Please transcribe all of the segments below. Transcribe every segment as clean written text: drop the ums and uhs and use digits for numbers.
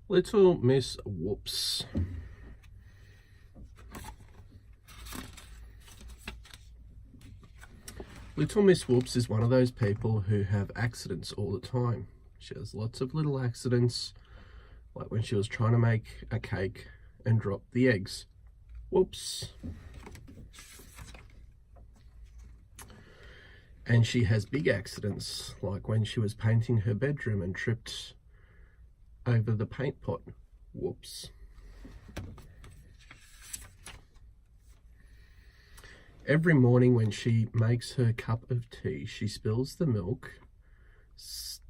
Little Miss Whoops. Little Miss Whoops is one of those people who have accidents all the time. She has lots of little accidents, like when she was trying to make a cake and dropped the eggs. Whoops. And she has big accidents, like when she was painting her bedroom and tripped over the paint pot. Whoops. Every morning when she makes her cup of tea, she spills the milk,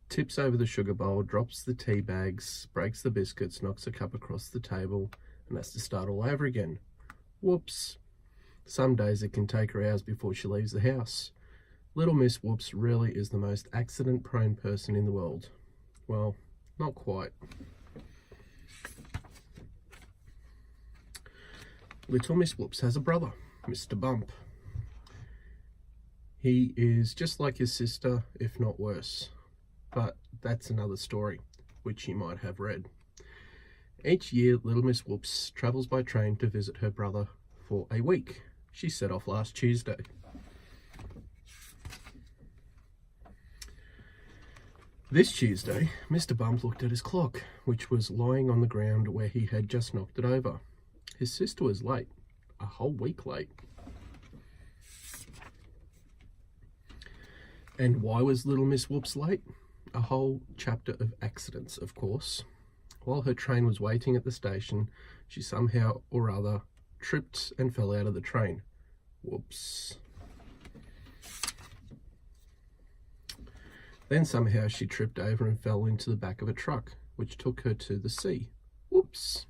tips over the sugar bowl, drops the tea bags, breaks the biscuits, knocks a cup across the table, and has to start all over again. Whoops. Some days it can take her hours before she leaves the house. Little Miss Whoops really is the most accident-prone person in the world. Well, not quite. Little Miss Whoops has a brother, Mr. Bump. He is just like his sister, if not worse. But that's another story, which you might have read. Each year, Little Miss Whoops travels by train to visit her brother for a week. She set off last Tuesday. This Tuesday, Mr. Bump looked at his clock, which was lying on the ground where he had just knocked it over. His sister was late, a whole week late. And why was Little Miss Whoops late? A whole chapter of accidents, of course. While her train was waiting at the station, she somehow or other tripped and fell out of the train. Whoops. Then somehow she tripped over and fell into the back of a truck, which took her to the sea. Whoops.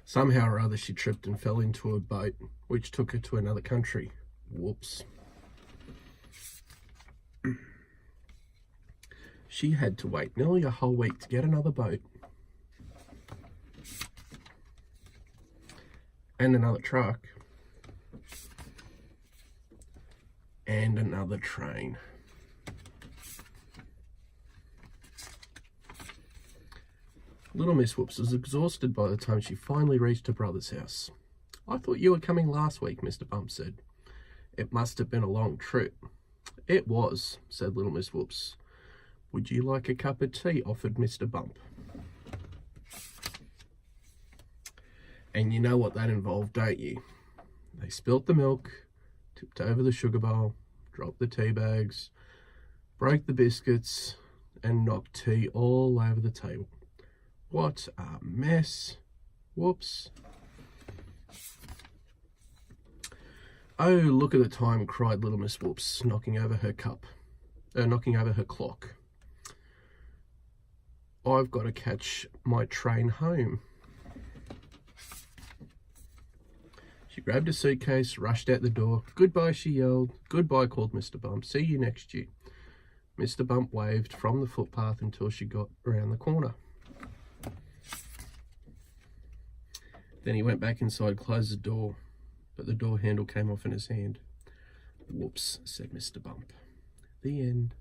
Somehow or other she tripped and fell into a boat, which took her to another country. Whoops. She had to wait nearly a whole week to get another boat. And another truck. And another train. Little Miss Whoops was exhausted by the time she finally reached her brother's house. "I thought you were coming last week," Mr. Bump said. "It must have been a long trip." "It was," said Little Miss Whoops. "Would you like a cup of tea?" offered Mr. Bump. And you know what that involved, don't you? They spilt the milk, tipped over the sugar bowl, dropped the tea bags, broke the biscuits, and knocked tea all over the table. What a mess. Whoops. "Oh, look at the time," cried Little Miss Whoops, knocking over her clock. "I've got to catch my train home." She grabbed a suitcase, rushed out the door. "Goodbye," she yelled. "Goodbye," called Mr. Bump. "See you next year." Mr. Bump waved from the footpath until she got around the corner. Then he went back inside, closed the door, but the door handle came off in his hand. "Whoops," said Mr. Bump. The end.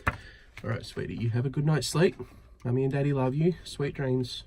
All right, sweetie, you have a good night's sleep. Mummy and Daddy love you. Sweet dreams.